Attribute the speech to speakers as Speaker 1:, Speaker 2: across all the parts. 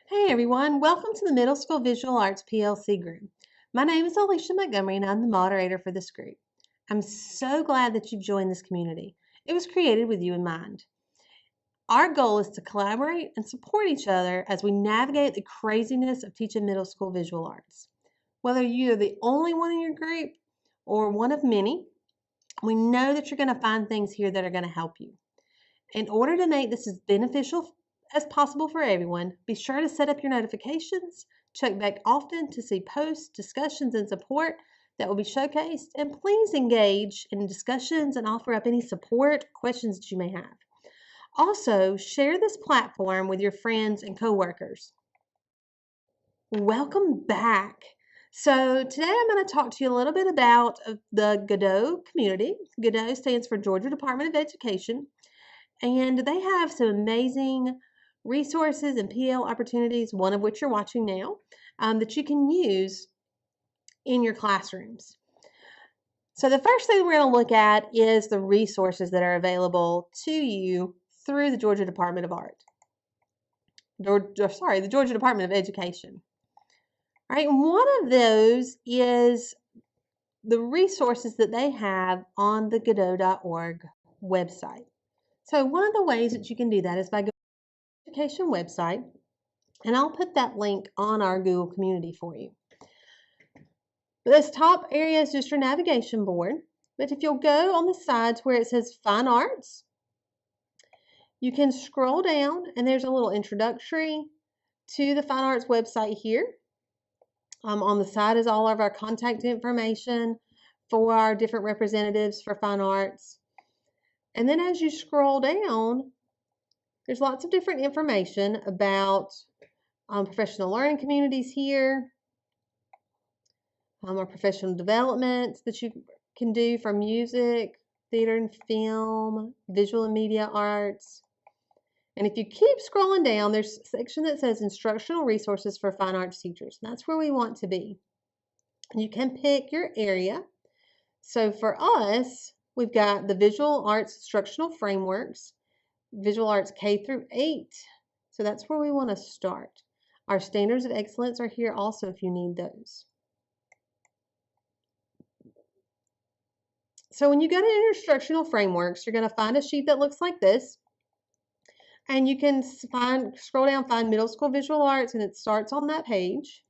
Speaker 1: Hey everyone, welcome to the Middle School Visual Arts PLC group. My name is Alicia Montgomery and I'm the moderator for this group. I'm so glad that you've joined this community. It was created with you in mind. Our goal is to collaborate and support each other as we navigate the craziness of teaching middle school visual arts. Whether you're the only one in your group or one of many, we know that you're going to find things here that are going to help you. In order to make this as beneficial as possible for everyone, be sure to set up your notifications, check back often to see posts, discussions, and support that will be showcased, and please engage in discussions and offer up any support questions that you may have. Also, share this platform with your friends and coworkers. Welcome back. So today I'm going to talk to you a little bit about the GaDOE community. GaDOE stands for Georgia Department of Education. And they have some amazing resources and PL opportunities, one of which you're watching now, that you can use in your classrooms. So the first thing we're going to look at is the resources that are available to you through the Georgia Department of Art. The Georgia Department of Education. All right, and one of those is the resources that they have on the GaDOE.org website. So one of the ways that you can do that is by going to the education website, and I'll put that link on our Google community for you. This top area is just your navigation board, but if you'll go on the sides where it says Fine Arts, you can scroll down and there's a little introductory to the Fine Arts website here. On the side is all of our contact information for our different representatives for Fine Arts. And then as you scroll down, there's lots of different information about professional learning communities here, our professional development that you can do for music, theater and film, visual and media arts. And if you keep scrolling down, there's a section that says instructional resources for fine arts teachers. And that's where we want to be. You can pick your area. So for us, we've got the visual arts instructional frameworks, visual arts K through 8. So that's where we want to start. Our standards of excellence are here also if you need those. So when you go to instructional frameworks, you're going to find a sheet that looks like this. And you can scroll down, find middle school visual arts, and it starts on that page.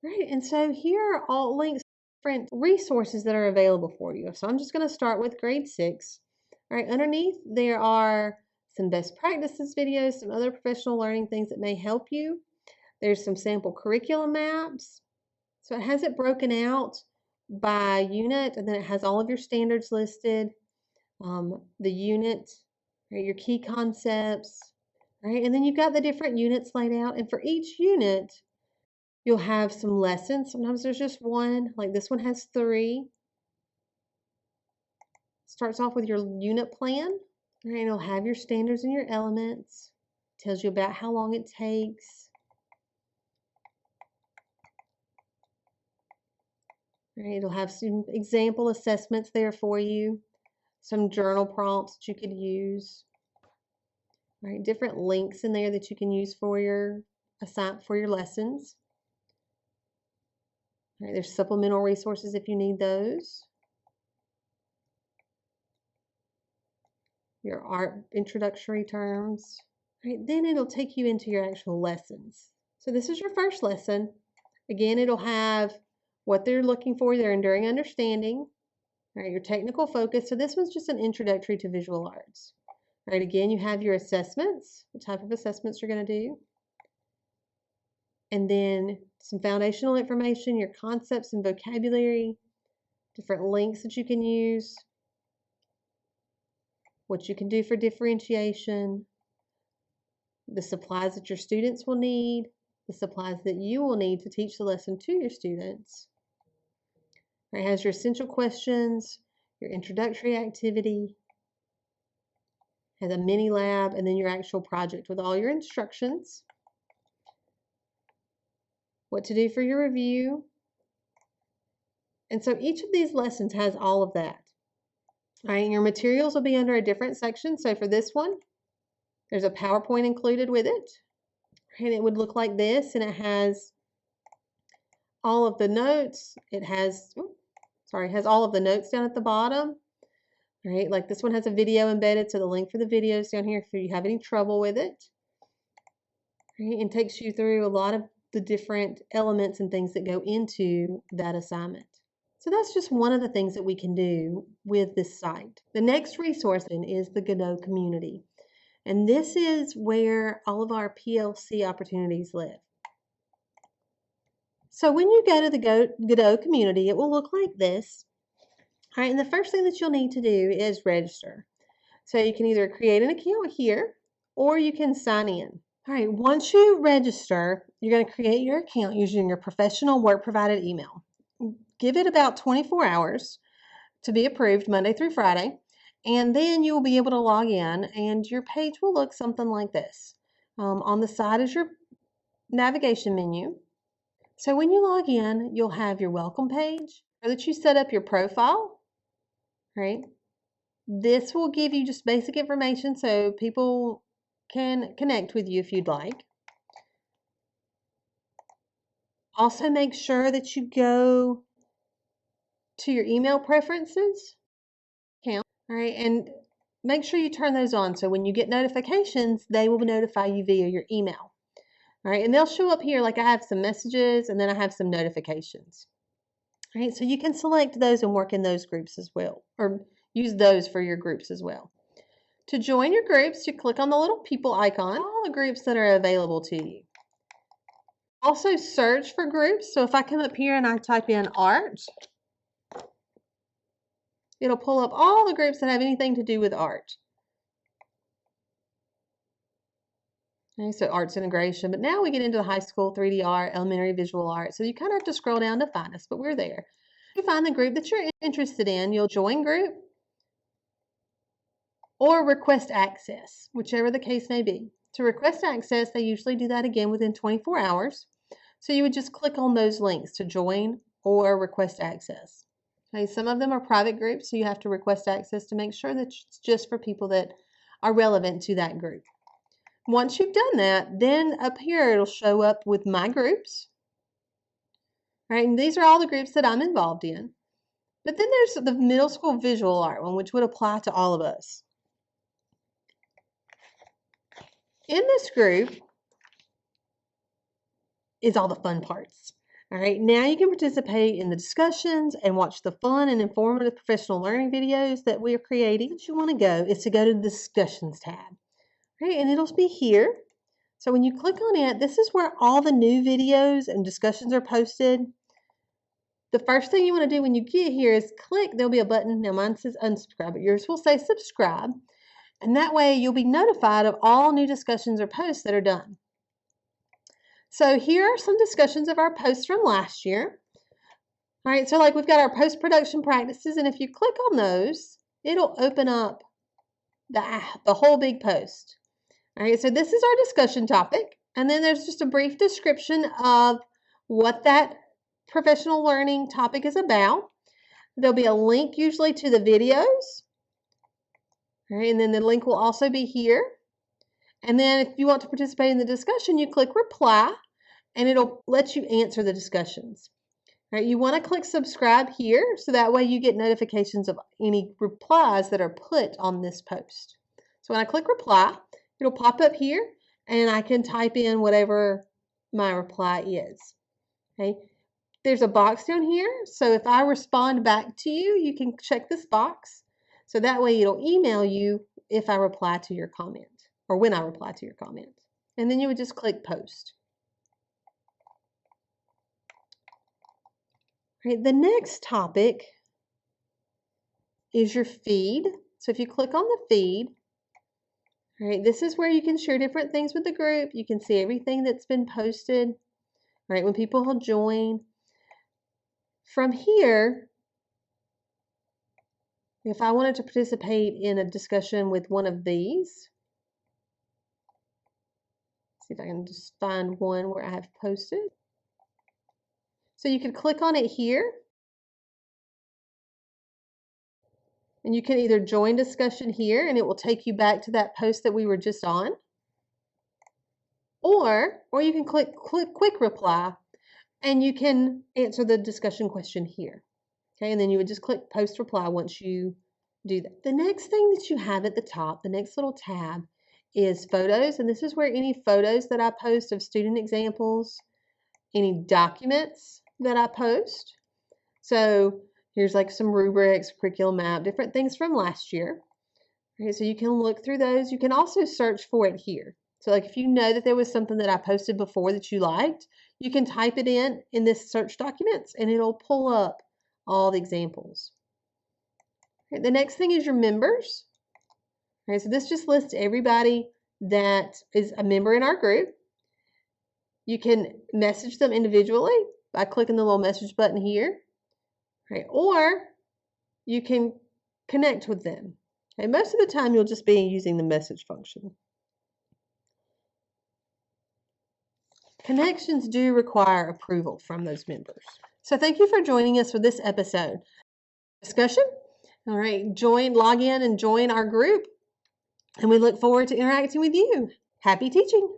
Speaker 1: Right, and so here are all links to different resources that are available for you. So I'm just going to start with grade 6. All right, underneath there are some best practices videos, some other professional learning things that may help you. There's some sample curriculum maps. So it has it broken out by unit, and then it has all of your standards listed, the unit, right, your key concepts, right? And then you've got the different units laid out. And for each unit, you'll have some lessons. Sometimes there's just one, like this one has 3. Starts off with your unit plan. Right, it'll have your standards and your elements. Tells you about how long it takes. Right, it'll have some example assessments there for you. Some journal prompts that you could use. Right, different links in there that you can use for your lessons. Right, there's supplemental resources if you need those. Your art introductory terms. Right, then it'll take you into your actual lessons. So this is your first lesson. Again, it'll have what they're looking for, their enduring understanding, right, your technical focus. So this one's just an introductory to visual arts. Right, again, you have your assessments, what type of assessments you're going to do. And then some foundational information, your concepts and vocabulary, different links that you can use, what you can do for differentiation, the supplies that your students will need, the supplies that you will need to teach the lesson to your students. It has your essential questions, your introductory activity, has a mini lab, and then your actual project with all your instructions, what to do for your review. And so each of these lessons has all of that. All right, and your materials will be under a different section. So for this one, there's a PowerPoint included with it. And it would look like this, and it has all of the notes. It has, it has all of the notes down at the bottom. Right, like this one has a video embedded, so the link for the video is down here if you have any trouble with it. Right, and takes you through a lot of the different elements and things that go into that assignment. So that's just one of the things that we can do with this site. The next resource then is the GaDOE community. And this is where all of our PLC opportunities live. So when you go to the GaDOE community, it will look like this. All right, and the first thing that you'll need to do is register. So you can either create an account here or you can sign in. All right, once you register, you're going to create your account using your professional work provided email. Give it about 24 hours to be approved Monday through Friday, and then you will be able to log in and your page will look something like this. On the side is your navigation menu. So when you log in, you'll have your welcome page so that you set up your profile, right? This will give you just basic information so people can connect with you if you'd like. Also make sure that you go to your email preferences account, all right, and make sure you turn those on so when you get notifications, they will notify you via your email. All right, and they'll show up here like I have some messages and then I have some notifications. All right, so you can select those and work in those groups as well, or use those for your groups as well. To join your groups, you click on the little people icon, all the groups that are available to you. Also search for groups. So if I come up here and I type in art, it'll pull up all the groups that have anything to do with art. Okay, so arts integration, but now we get into the high school 3D art, elementary visual art. So you kind of have to scroll down to find us, but we're there. If you find the group that you're interested in, you'll join group or request access, whichever the case may be. To request access, they usually do that again within 24 hours. So you would just click on those links to join or request access. Okay, some of them are private groups, so you have to request access to make sure that it's just for people that are relevant to that group. Once you've done that, then up here it'll show up with my groups. All right, and these are all the groups that I'm involved in. But then there's the middle school visual art one, which would apply to all of us. In this group is all the fun parts. All right, now you can participate in the discussions and watch the fun and informative professional learning videos that we are creating. What you want to go is to go to the discussions tab. Right, and it'll be here. So when you click on it, this is where all the new videos and discussions are posted. The first thing you want to do when you get here is click, there'll be a button. Now mine says unsubscribe, but yours will say subscribe. And that way you'll be notified of all new discussions or posts that are done. So here are some discussions of our posts from last year. All right, so like we've got our post-production practices, and if you click on those, it'll open up the whole big post. All right, so this is our discussion topic, and then there's just a brief description of what that professional learning topic is about. There'll be a link usually to the videos. All right, and then the link will also be here. And then if you want to participate in the discussion, you click reply, and it'll let you answer the discussions. All right, you want to click subscribe here, so that way you get notifications of any replies that are put on this post. So when I click reply, it'll pop up here, and I can type in whatever my reply is. Okay, there's a box down here, so if I respond back to you, you can check this box. So that way it'll email you if I reply to your comment, or when I reply to your comment. And then you would just click post. All right, the next topic is your feed. So if you click on the feed, all right, this is where you can share different things with the group. You can see everything that's been posted, all right, when people will join. From here, if I wanted to participate in a discussion with one of these, see if I can just find one where I have posted. So you can click on it here, and you can either join discussion here, and it will take you back to that post that we were just on. Or you can click quick reply, and you can answer the discussion question here. Okay, and then you would just click post reply once you do that. The next thing that you have at the top, the next little tab, is photos, and this is where any photos that I post of student examples, any documents that I post. So here's like some rubrics, curriculum map, different things from last year. Okay, so you can look through those. You can also search for it here. So like if you know that there was something that I posted before that you liked, you can type it in this search documents and it'll pull up all the examples. Okay, the next thing is your members. Okay, so this just lists everybody that is a member in our group. You can message them individually by clicking the little message button here. Okay, or you can connect with them. Okay, most of the time you'll just be using the message function. Connections do require approval from those members. So thank you for joining us for this episode. Discussion? All right, log in and join our group. And we look forward to interacting with you. Happy teaching!